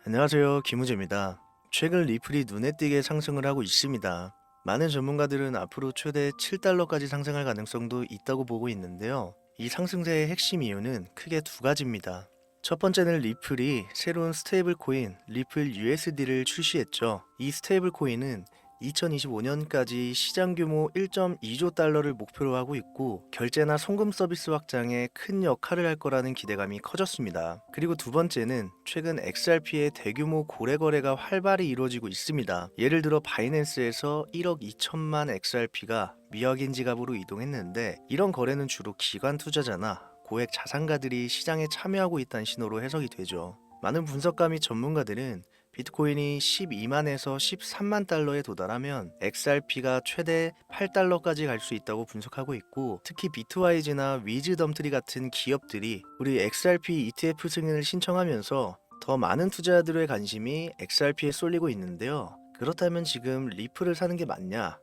안녕하세요. 김우재입니다. 최근 리플이 눈에 띄게 상승을 하고 있습니다. 많은 전문가들은 앞으로 최대 7달러까지 상승할 가능성도 있다고 보고 있는데요. 이 상승세의 핵심 이유는 크게 두 가지입니다. 첫 번째는 리플이 새로운 스테이블 코인 리플 USD를 출시했죠. 이 스테이블 코인은 2025년까지 시장 규모 1.2조 달러를 목표로 하고 있고 결제나 송금 서비스 확장에 큰 역할을 할 거라는 기대감이 커졌습니다. 그리고 두 번째는 최근 XRP의 대규모 고래 거래가 활발히 이루어지고 있습니다. 예를 들어 바이낸스에서 1억 2천만 XRP가 미확인 지갑으로 이동했는데 이런 거래는 주로 기관 투자자나 고액 자산가들이 시장에 참여하고 있다는 신호로 해석이 되죠. 많은 분석가 및 전문가들은 비트코인이 12만에서 13만 달러에 도달하면 XRP가 최대 8달러까지 갈 수 있다고 분석하고 있고, 특히 비트와이즈나 위즈덤트리 같은 기업들이 우리 XRP ETF 승인을 신청하면서 더 많은 투자자들의 관심이 XRP에 쏠리고 있는데요. 그렇다면 지금 리플을 사는 게 맞냐?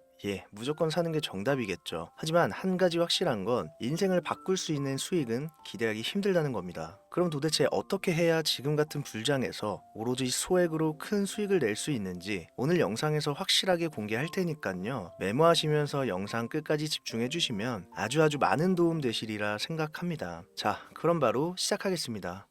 무조건 사는 게 정답이겠죠. 하지만 한 가지 확실한 건 인생을 바꿀 수 있는 수익은 기대하기 힘들다는 겁니다. 그럼 도대체 어떻게 해야 지금 같은 불장에서 오로지 소액으로 큰 수익을 낼 수 있는지 오늘 영상에서 확실하게 공개할 테니까요. 메모하시면서 영상 끝까지 집중해 주시면 아주 많은 도움 되시리라 생각합니다. 자, 그럼 바로 시작하겠습니다.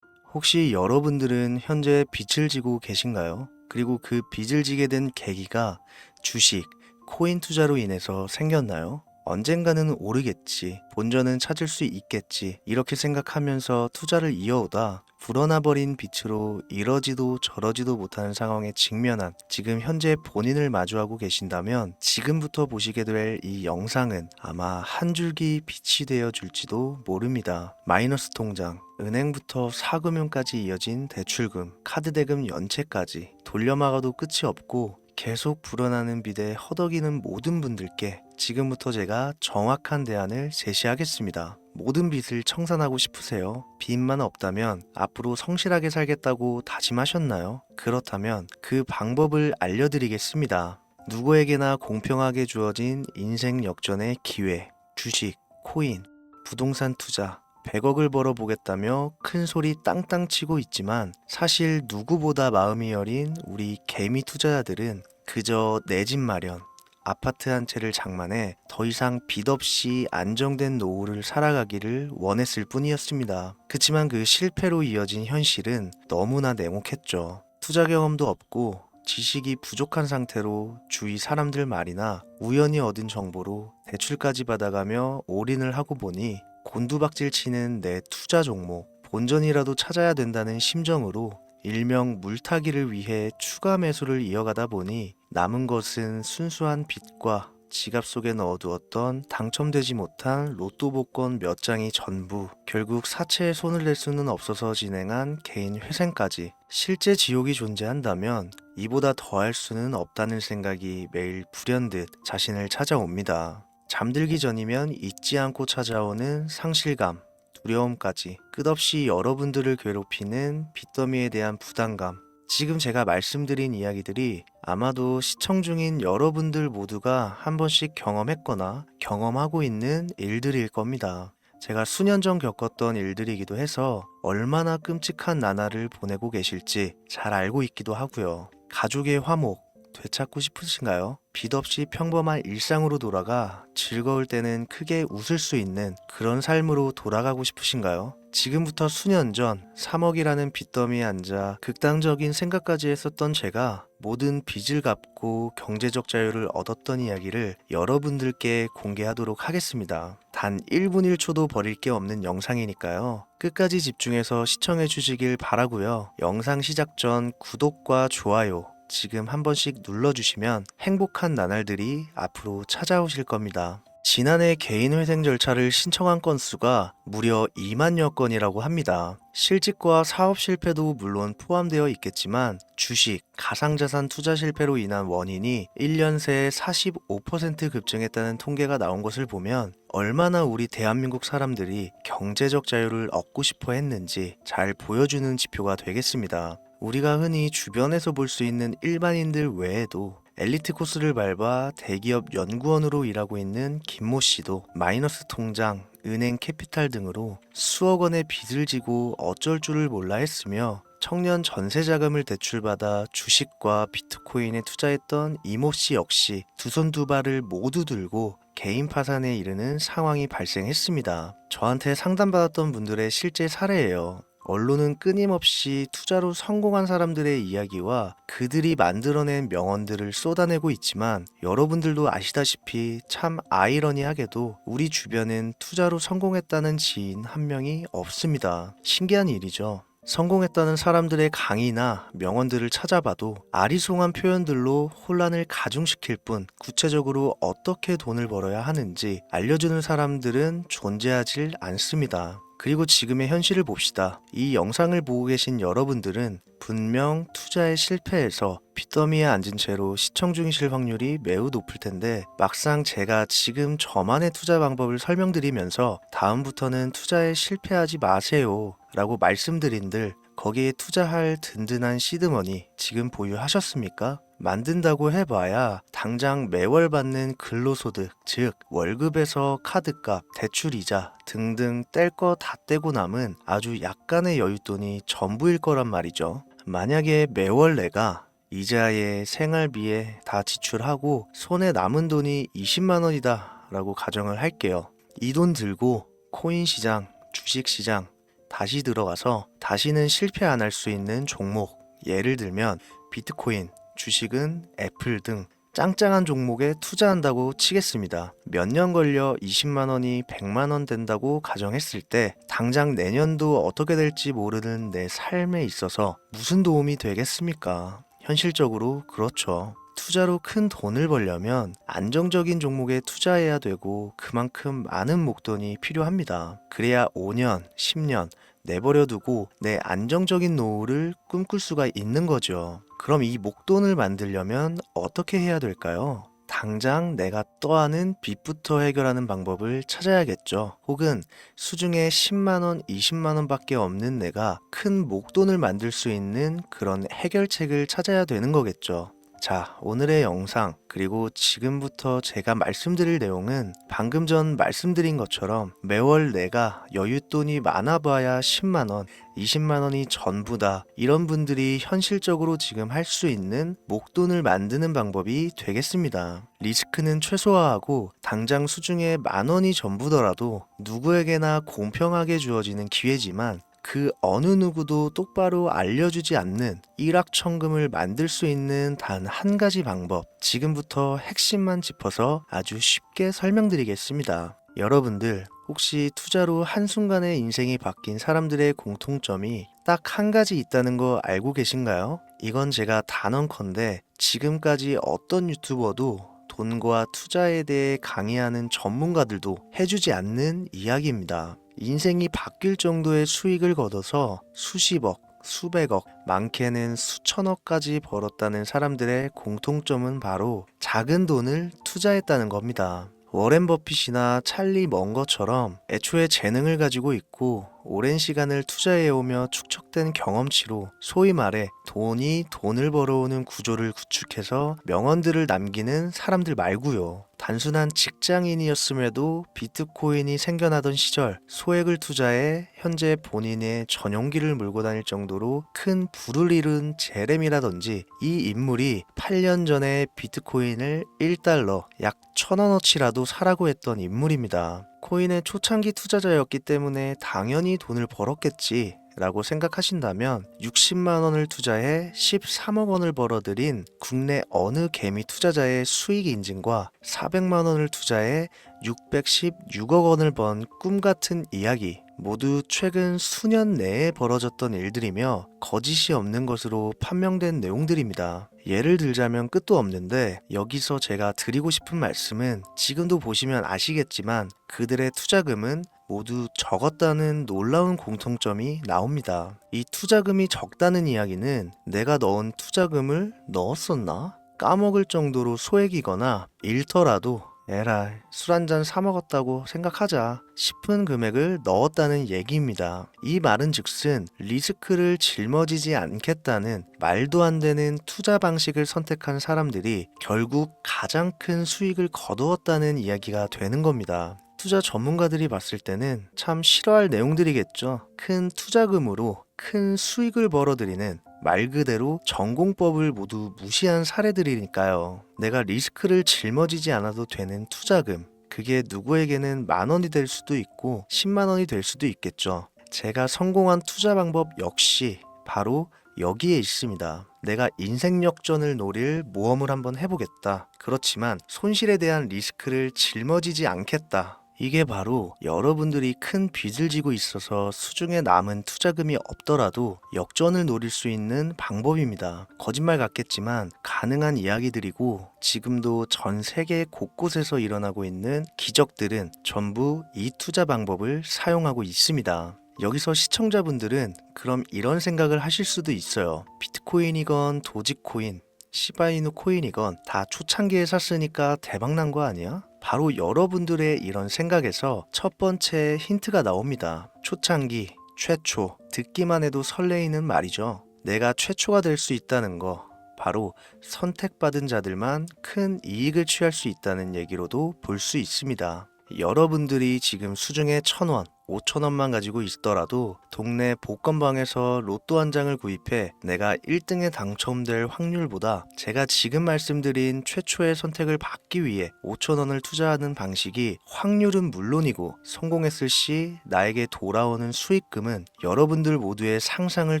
혹시 여러분들은 현재 빚을 지고 계신가요? 그리고 그 빚을 지게 된 계기가 주식, 코인 투자로 인해서 생겼나요? 언젠가는 오르겠지, 본전은 찾을 수 있겠지, 이렇게 생각하면서 투자를 이어오다 불어나 버린 빚으로 이러지도 저러지도 못하는 상황에 직면한 지금 현재 본인을 마주하고 계신다면 지금부터 보시게 될 이 영상은 아마 한 줄기 빛이 되어 줄지도 모릅니다. 마이너스 통장, 은행부터 사금융까지 이어진 대출금, 카드 대금 연체까지 돌려막아도 끝이 없고 계속 불어나는 빚에 허덕이는 모든 분들께 지금부터 제가 정확한 대안을 제시하겠습니다. 모든 빚을 청산하고 싶으세요? 빚만 없다면 앞으로 성실하게 살겠다고 다짐하셨나요? 그렇다면 그 방법을 알려드리겠습니다. 누구에게나 공평하게 주어진 인생 역전의 기회, 주식, 코인, 부동산 투자, 100억을 벌어보겠다며 큰 소리 땅땅 치고 있지만 사실 누구보다 마음이 여린 우리 개미 투자자들은 그저 내 집 마련, 아파트 한 채를 장만해 더 이상 빚 없이 안정된 노후를 살아가기를 원했을 뿐이었습니다. 그치만 그 실패로 이어진 현실은 너무나 냉혹했죠. 투자 경험도 없고 지식이 부족한 상태로 주위 사람들 말이나 우연히 얻은 정보로 대출까지 받아가며 올인을 하고 보니 곤두박질 치는 내 투자 종목, 본전이라도 찾아야 된다는 심정으로 일명 물타기를 위해 추가 매수를 이어가다 보니 남은 것은 순수한 빚과 지갑 속에 넣어두었던 당첨되지 못한 로또 복권 몇 장이 전부, 결국 사채에 손을 댈 수는 없어서 진행한 개인 회생까지. 실제 지옥이 존재한다면 이보다 더할 수는 없다는 생각이 매일 불현듯 자신을 찾아옵니다. 잠들기 전이면 잊지 않고 찾아오는 상실감, 두려움까지 끝없이 여러분들을 괴롭히는 빚더미에 대한 부담감. 지금 제가 말씀드린 이야기들이 아마도 시청 중인 여러분들 모두가 한 번씩 경험했거나 경험하고 있는 일들일 겁니다. 제가 수년 전 겪었던 일들이기도 해서 얼마나 끔찍한 나날을 보내고 계실지 잘 알고 있기도 하고요. 가족의 화목, 되찾고 싶으신가요? 빚 없이 평범한 일상으로 돌아가 즐거울 때는 크게 웃을 수 있는 그런 삶으로 돌아가고 싶으신가요? 지금부터 수년 전 3억이라는 빚더미에 앉아 극단적인 생각까지 했었던 제가 모든 빚을 갚고 경제적 자유를 얻었던 이야기를 여러분들께 공개하도록 하겠습니다. 단 1분 1초도 버릴 게 없는 영상이니까요. 끝까지 집중해서 시청해 주시길 바라고요. 영상 시작 전 구독과 좋아요 지금 한 번씩 눌러주시면 행복한 나날들이 앞으로 찾아오실 겁니다. 지난해 개인 회생 절차를 신청한 건수가 무려 2만여 건이라고 합니다. 실직과 사업 실패도 물론 포함되어 있겠지만 주식, 가상자산 투자 실패로 인한 원인이 1년 새에 45% 급증했다는 통계가 나온 것을 보면 얼마나 우리 대한민국 사람들이 경제적 자유를 얻고 싶어 했는지 잘 보여주는 지표가 되겠습니다. 우리가 흔히 주변에서 볼 수 있는 일반인들 외에도 엘리트 코스를 밟아 대기업 연구원으로 일하고 있는 김모 씨도 마이너스 통장, 은행 캐피탈 등으로 수억 원의 빚을 지고 어쩔 줄을 몰라 했으며 청년 전세 자금을 대출받아 주식과 비트코인에 투자했던 이모 씨 역시 두 손 두 발을 모두 들고 개인 파산에 이르는 상황이 발생했습니다. 저한테 상담받았던 분들의 실제 사례예요. 언론은 끊임없이 투자로 성공한 사람들의 이야기와 그들이 만들어낸 명언들을 쏟아내고 있지만 여러분들도 아시다시피 참 아이러니하게도 우리 주변엔 투자로 성공했다는 지인 한 명이 없습니다. 신기한 일이죠. 성공했다는 사람들의 강의나 명언들을 찾아봐도 아리송한 표현들로 혼란을 가중시킬 뿐 구체적으로 어떻게 돈을 벌어야 하는지 알려주는 사람들은 존재하질 않습니다. 그리고 지금의 현실을 봅시다. 이 영상을 보고 계신 여러분들은 분명 투자에 실패해서 빚더미에 앉은 채로 시청 중이실 확률이 매우 높을 텐데 막상 제가 지금 저만의 투자 방법을 설명드리면서 다음부터는 투자에 실패하지 마세요 라고 말씀드린들 거기에 투자할 든든한 시드머니 지금 보유하셨습니까? 만든다고 해봐야 당장 매월 받는 근로소득, 즉 월급에서 카드값, 대출이자 등등 뗄 거 다 떼고 남은 아주 약간의 여윳돈이 전부일 거란 말이죠. 만약에 매월 내가 이자에 생활비에 다 지출하고 손에 남은 돈이 20만 원이다 라고 가정을 할게요. 이 돈 들고 코인 시장, 주식 시장 다시 들어가서 다시는 실패 안 할 수 있는 종목, 예를 들면 비트코인, 주식은 애플 등 짱짱한 종목에 투자한다고 치겠습니다. 몇 년 걸려 20만 원이 100만 원 된다고 가정했을 때 당장 내년도 어떻게 될지 모르는 내 삶에 있어서 무슨 도움이 되겠습니까? 현실적으로 그렇죠. 투자로 큰 돈을 벌려면 안정적인 종목에 투자해야 되고 그만큼 많은 목돈이 필요합니다. 그래야 5년, 10년 내버려 두고 내 안정적인 노후를 꿈꿀 수가 있는 거죠. 그럼 이 목돈을 만들려면 어떻게 해야 될까요? 당장 내가 떠안은 빚부터 해결하는 방법을 찾아야겠죠. 혹은 수중에 10만원, 20만원 밖에 없는 내가 큰 목돈을 만들 수 있는 그런 해결책을 찾아야 되는 거겠죠. 자, 오늘의 영상 그리고 지금부터 제가 말씀드릴 내용은 방금 전 말씀드린 것처럼 매월 내가 여윳돈이 많아봐야 10만원, 20만원이 전부다 이런 분들이 현실적으로 지금 할 수 있는 목돈을 만드는 방법이 되겠습니다. 리스크는 최소화하고 당장 수중에 만원이 전부더라도 누구에게나 공평하게 주어지는 기회지만 그 어느 누구도 똑바로 알려주지 않는 일확천금을 만들 수 있는 단 한 가지 방법, 지금부터 핵심만 짚어서 아주 쉽게 설명드리겠습니다. 여러분들 혹시 투자로 한순간에 인생이 바뀐 사람들의 공통점이 딱 한 가지 있다는 거 알고 계신가요? 이건 제가 단언컨대 지금까지 어떤 유튜버도 돈과 투자에 대해 강의하는 전문가들도 해주지 않는 이야기입니다. 인생이 바뀔 정도의 수익을 거둬서 수십억, 수백억, 많게는 수천억까지 벌었다는 사람들의 공통점은 바로 작은 돈을 투자했다는 겁니다. 워렌 버핏이나 찰리 먼거처럼 애초에 재능을 가지고 있고 오랜 시간을 투자해오며 축적된 경험치로 소위 말해 돈이 돈을 벌어오는 구조를 구축해서 명언들을 남기는 사람들 말고요. 단순한 직장인이었음에도 비트코인이 생겨나던 시절 소액을 투자해 현재 본인의 전용기를 몰고 다닐 정도로 큰 부를 이룬 제렘이라든지 이 인물이 8년 전에 비트코인을 1달러 약 1,000원어치라도 사라고 했던 인물입니다. 코인의 초창기 투자자였기 때문에 당연히 돈을 벌었겠지 라고 생각하신다면 60만 원을 투자해 13억 원을 벌어들인 국내 어느 개미 투자자의 수익 인증과 400만 원을 투자해 616억 원을 번 꿈같은 이야기 모두 최근 수년 내에 벌어졌던 일들이며 거짓이 없는 것으로 판명된 내용들입니다. 예를 들자면 끝도 없는데 여기서 제가 드리고 싶은 말씀은 지금도 보시면 아시겠지만 그들의 투자금은 모두 적었다는 놀라운 공통점이 나옵니다. 이 투자금이 적다는 이야기는 내가 넣은 투자금을 넣었었나? 까먹을 정도로 소액이거나 잃더라도 에라이, 술 한 잔 사 먹었다고 생각하자 싶은 금액을 넣었다는 얘기입니다. 이 말은 즉슨 리스크를 짊어지지 않겠다는 말도 안 되는 투자 방식을 선택한 사람들이 결국 가장 큰 수익을 거두었다는 이야기가 되는 겁니다. 투자 전문가들이 봤을 때는 참 싫어할 내용들이겠죠. 큰 투자금으로 큰 수익을 벌어들이는 말 그대로 전공법을 모두 무시한 사례들이니까요. 내가 리스크를 짊어지지 않아도 되는 투자금, 그게 누구에게는 10,000원이 될 수도 있고 10만 원이 될 수도 있겠죠. 제가 성공한 투자 방법 역시 바로 여기에 있습니다. 내가 인생 역전을 노릴 모험을 한번 해보겠다. 그렇지만 손실에 대한 리스크를 짊어지지 않겠다. 이게 바로 여러분들이 큰 빚을 지고 있어서 수중에 남은 투자금이 없더라도 역전을 노릴 수 있는 방법입니다. 거짓말 같겠지만 가능한 이야기들이고 지금도 전 세계 곳곳에서 일어나고 있는 기적들은 전부 이 투자 방법을 사용하고 있습니다. 여기서 시청자분들은 그럼 이런 생각을 하실 수도 있어요. 비트코인이건 도지코인, 시바이누 코인이건 다 초창기에 샀으니까 대박난 거 아니야? 바로 여러분들의 이런 생각에서 첫 번째 힌트가 나옵니다. 초창기, 최초, 듣기만 해도 설레이는 말이죠. 내가 최초가 될 수 있다는 거, 바로 선택받은 자들만 큰 이익을 취할 수 있다는 얘기로도 볼 수 있습니다. 여러분들이 지금 수중에 1,000원, 5,000원만 가지고 있더라도 동네 복권방에서 로또 한 장을 구입해 내가 1등에 당첨될 확률보다 제가 지금 말씀드린 최초의 선택을 받기 위해 5,000원을 투자하는 방식이 확률은 물론이고 성공했을 시 나에게 돌아오는 수익금은 여러분들 모두의 상상을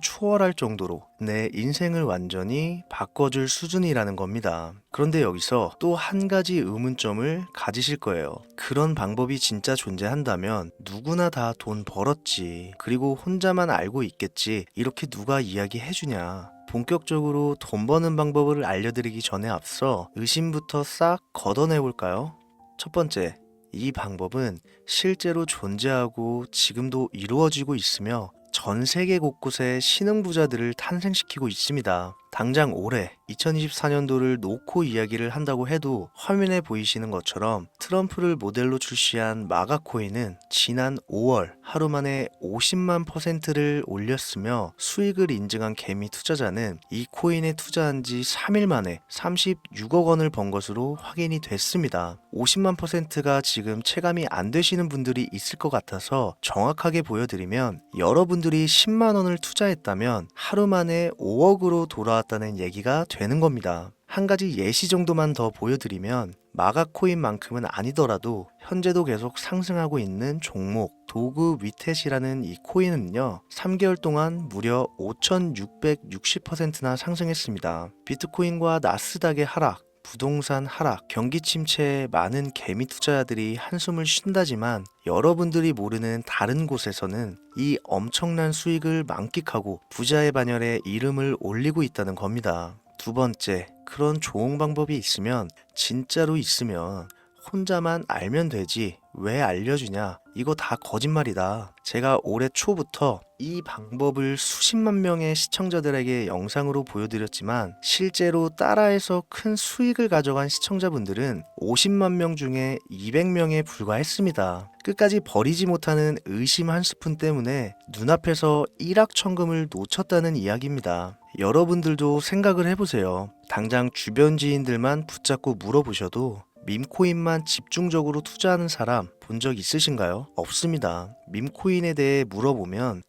초월할 정도로 내 인생을 완전히 바꿔줄 수준이라는 겁니다. 그런데 여기서 또 한 가지 의문점을 가지실 거예요. 그런 방법이 진짜 존재한다면 누구나 다 돈 벌었지. 그리고 혼자만 알고 있겠지. 이렇게 누가 이야기해주냐. 본격적으로 돈 버는 방법을 알려드리기 전에 앞서 의심부터 싹 걷어내볼까요? 첫 번째, 이 방법은 실제로 존재하고 지금도 이루어지고 있으며 전 세계 곳곳에 신흥부자들을 탄생시키고 있습니다. 당장 올해 2024년도를 놓고 이야기를 한다고 해도 화면에 보이시는 것처럼 트럼프를 모델로 출시한 마가코인은 지난 5월 하루 만에 50만 %를 올렸으며 수익을 인증한 개미 투자자는 이 코인에 투자한 지 3일 만에 36억 원을 번 것으로 확인이 됐습니다. 50만 %가 지금 체감이 안 되시는 분들이 있을 것 같아서 정확하게 보여드리면 여러분들이 10만 원을 투자했다면 하루 만에 5억으로 돌아왔다는 얘기가 되는 겁니다. 한 가지 예시 정도만 더 보여드리면 마가코인만큼은 아니더라도 현재도 계속 상승하고 있는 종목 도구 위텟이라는 이 코인은요 3개월 동안 무려 5,660%나 상승했습니다. 비트코인과 나스닥의 하락, 부동산 하락, 경기 침체에 많은 개미 투자자들이 한숨을 쉰다지만 여러분들이 모르는 다른 곳에서는 이 엄청난 수익을 만끽하고 부자의 반열에 이름을 올리고 있다는 겁니다. 두 번째, 그런 좋은 방법이 있으면 진짜로 있으면 혼자만 알면 되지 왜 알려주냐? 이거 다 거짓말이다. 제가 올해 초부터 이 방법을 수십만 명의 시청자들에게 영상으로 보여드렸지만 실제로 따라해서 큰 수익을 가져간 시청자분들은 50만 명 중에 200명에 불과했습니다. 끝까지 버리지 못하는 의심 한 스푼 때문에 눈앞에서 일확천금을 놓쳤다는 이야기입니다. 여러분들도 생각을 해보세요. 당장 주변 지인들만 붙잡고 물어보셔도 밈코인만 집중적으로 투자하는 사람 본 적 있으신가요? 없습니다. 밈코인에 대해 물어보면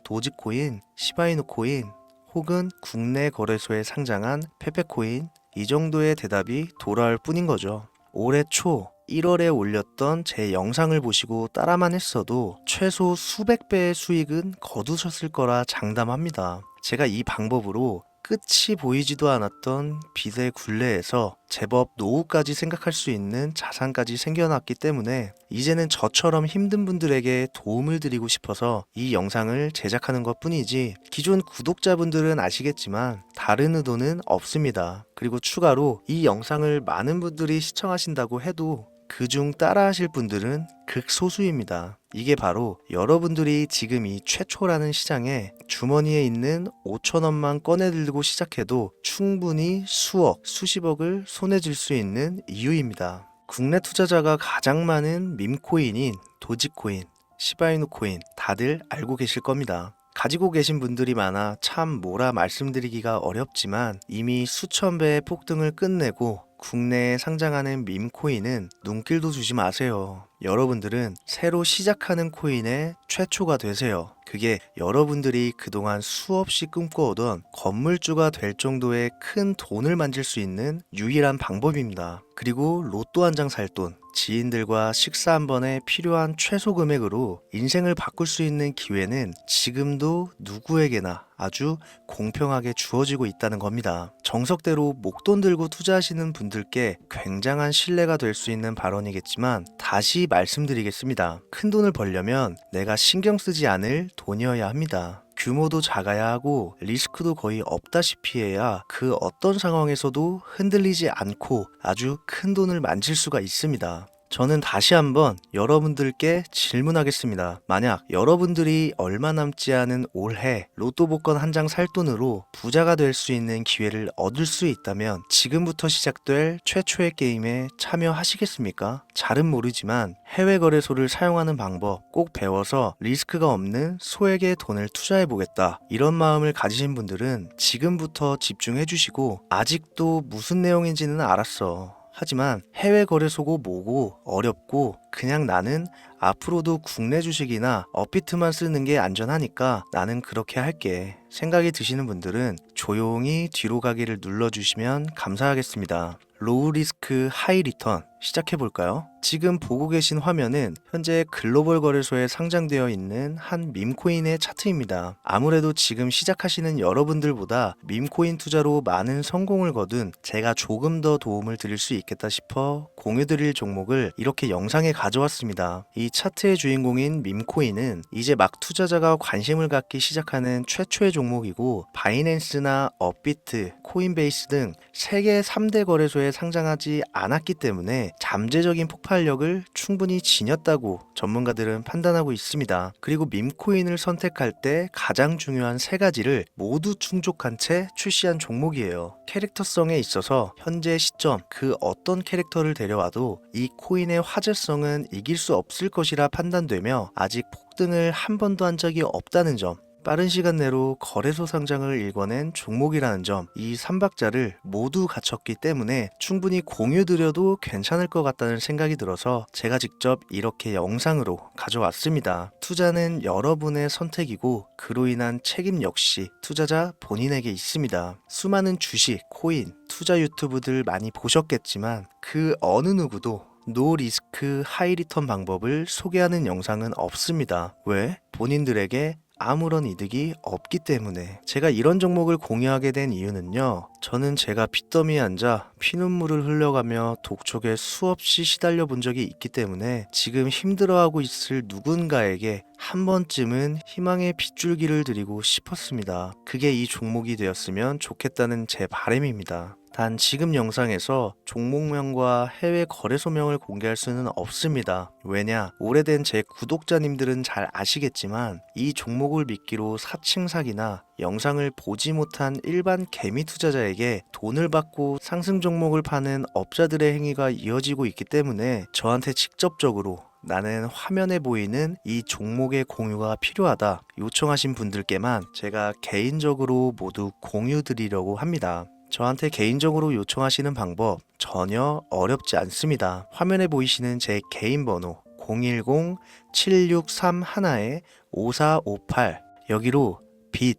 도지코인, 시바이누 코인 혹은 국내 거래소에 상장한 페페코인 이 정도의 대답이 돌아올 뿐인 거죠. 올해 초 1월에 올렸던 제 영상을 보시고 따라만 했어도 최소 수백 배의 수익은 거두셨을 거라 장담합니다. 제가 이 방법으로 끝이 보이지도 않았던 빚의 굴레에서 제법 노후까지 생각할 수 있는 자산까지 생겨났기 때문에 이제는 저처럼 힘든 분들에게 도움을 드리고 싶어서 이 영상을 제작하는 것 뿐이지 기존 구독자분들은 아시겠지만 다른 의도는 없습니다. 그리고 추가로 이 영상을 많은 분들이 시청하신다고 해도 그중 따라하실 분들은 극소수입니다. 이게 바로 여러분들이 지금 이 최초라는 시장에 주머니에 있는 5,000원만 꺼내들고 시작해도 충분히 수억, 수십억을 손에 쥘 수 있는 이유입니다. 국내 투자자가 가장 많은 밈코인인 도지코인, 시바이누 코인 다들 알고 계실 겁니다. 가지고 계신 분들이 많아 참 뭐라 말씀드리기가 어렵지만 이미 수천 배의 폭등을 끝내고 국내에 상장하는 밈코인은 눈길도 주지 마세요. 여러분들은 새로 시작하는 코인의 최초가 되세요. 그게 여러분들이 그동안 수없이 꿈꿔오던 건물주가 될 정도의 큰 돈을 만질 수 있는 유일한 방법입니다. 그리고 로또 한 장 살 돈, 지인들과 식사 한 번에 필요한 최소 금액으로 인생을 바꿀 수 있는 기회는 지금도 누구에게나 아주 공평하게 주어지고 있다는 겁니다. 정석대로 목돈 들고 투자하시는 분들께 굉장한 신뢰가 될 수 있는 발언이겠지만 다시 말씀드리겠습니다. 큰 돈을 벌려면 내가 신경 쓰지 않을 돈이어야 합니다. 규모도 작아야 하고 리스크도 거의 없다시피 해야 그 어떤 상황에서도 흔들리지 않고 아주 큰 돈을 만질 수가 있습니다. 저는 다시 한번 여러분들께 질문하겠습니다. 만약 여러분들이 얼마 남지 않은 올해 로또 복권 한 장 살 돈으로 부자가 될 수 있는 기회를 얻을 수 있다면 지금부터 시작될 최초의 게임에 참여하시겠습니까? 잘은 모르지만 해외 거래소를 사용하는 방법 꼭 배워서 리스크가 없는 소액의 돈을 투자해 보겠다. 이런 마음을 가지신 분들은 지금부터 집중해 주시고 아직도 무슨 내용인지는 알았어. 하지만 해외 거래소고 뭐고 어렵고 그냥 나는 앞으로도 국내 주식이나 업비트만 쓰는 게 안전하니까 나는 그렇게 할게. 생각이 드시는 분들은 조용히 뒤로 가기를 눌러주시면 감사하겠습니다. 로우 리스크 하이 리턴 시작해 볼까요? 지금 보고 계신 화면은 현재 글로벌 거래소에 상장되어 있는 한 밈코인의 차트입니다. 아무래도 지금 시작하시는 여러분들보다 밈코인 투자로 많은 성공을 거둔 제가 조금 더 도움을 드릴 수 있겠다 싶어 공유 드릴 종목을 이렇게 영상에 가져왔습니다. 이 차트의 주인공인 밈코인은 이제 막 투자자가 관심을 갖기 시작하는 최초의 종목이고 바이낸스나 업비트, 코인베이스 등 세계 3대 거래소에 상장하지 않았기 때문에 잠재적인 폭발력을 충분히 지녔다고 전문가들은 판단하고 있습니다. 그리고 밈코인을 선택할 때 가장 중요한 세 가지를 모두 충족한 채 출시한 종목이에요. 캐릭터성에 있어서 현재 시점 그 어떤 캐릭터를 데려와도 이 코인의 화제성은 이길 수 없을 것이라 판단되며 아직 폭등을 한 번도 한 적이 없다는 점, 빠른 시간 내로 거래소 상장을 일궈낸 종목이라는 점, 이 3박자를 모두 갖췄기 때문에 충분히 공유드려도 괜찮을 것 같다는 생각이 들어서 제가 직접 이렇게 영상으로 가져왔습니다. 투자는 여러분의 선택이고 그로 인한 책임 역시 투자자 본인에게 있습니다. 수많은 주식, 코인, 투자 유튜브들 많이 보셨겠지만 그 어느 누구도 노 리스크 하이 리턴 방법을 소개하는 영상은 없습니다. 왜? 본인들에게 아무런 이득이 없기 때문에. 제가 이런 종목을 공유하게 된 이유는요, 저는 제가 빚더미에 앉아 피눈물을 흘려가며 독촉에 수없이 시달려 본 적이 있기 때문에 지금 힘들어하고 있을 누군가에게 한 번쯤은 희망의 빗줄기를 드리고 싶었습니다. 그게 이 종목이 되었으면 좋겠다는 제 바람입니다. 단 지금 영상에서 종목명과 해외 거래소명을 공개할 수는 없습니다. 왜냐? 오래된 제 구독자님들은 잘 아시겠지만 이 종목을 미끼로 사칭 사기나 영상을 보지 못한 일반 개미 투자자에게 돈을 받고 상승 종목을 파는 업자들의 행위가 이어지고 있기 때문에 저한테 직접적으로 나는 화면에 보이는 이 종목의 공유가 필요하다 요청하신 분들께만 제가 개인적으로 모두 공유 드리려고 합니다. 저한테 개인적으로 요청하시는 방법 전혀 어렵지 않습니다. 화면에 보이시는 제 개인 번호 010-7631-5458 여기로 빚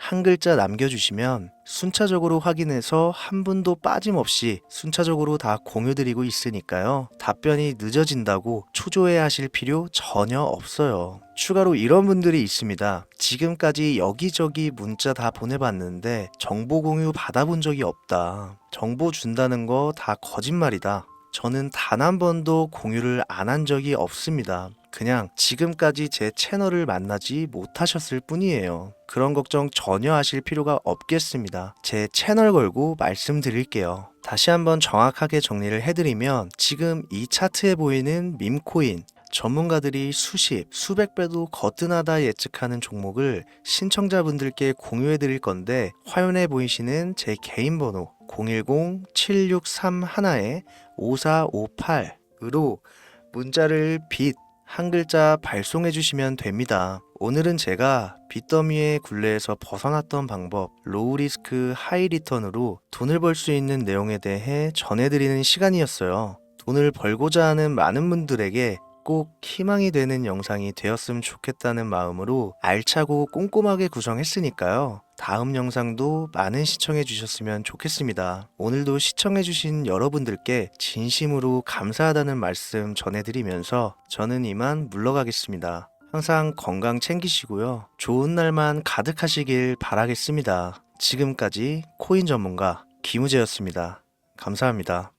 한 글자 남겨주시면 순차적으로 확인해서 한 분도 빠짐없이 순차적으로 다 공유드리고 있으니까요. 답변이 늦어진다고 초조해 하실 필요 전혀 없어요. 추가로 이런 분들이 있습니다. 지금까지 여기저기 문자 다 보내봤는데 정보 공유 받아본 적이 없다. 정보 준다는 거 다 거짓말이다. 저는 단 한 번도 공유를 안 한 적이 없습니다. 그냥 지금까지 제 채널을 만나지 못하셨을 뿐이에요. 그런 걱정 전혀 하실 필요가 없겠습니다. 제 채널 걸고 말씀드릴게요. 다시 한번 정확하게 정리를 해드리면 지금 이 차트에 보이는 밈코인 전문가들이 수십, 수백 배도 거뜬하다 예측하는 종목을 신청자분들께 공유해 드릴 건데 화면에 보이시는 제 개인 번호 010-7631-5458으로 문자를 빛 한 글자 발송해 주시면 됩니다. 오늘은 제가 빚더미의 굴레에서 벗어났던 방법, 로우 리스크 하이 리턴으로 돈을 벌 수 있는 내용에 대해 전해드리는 시간이었어요. 돈을 벌고자 하는 많은 분들에게 꼭 희망이 되는 영상이 되었으면 좋겠다는 마음으로 알차고 꼼꼼하게 구성했으니까요. 다음 영상도 많은 시청해 주셨으면 좋겠습니다. 오늘도 시청해 주신 여러분들께 진심으로 감사하다는 말씀 전해드리면서 저는 이만 물러가겠습니다. 항상 건강 챙기시고요. 좋은 날만 가득하시길 바라겠습니다. 지금까지 코인 전문가 김우재였습니다. 감사합니다.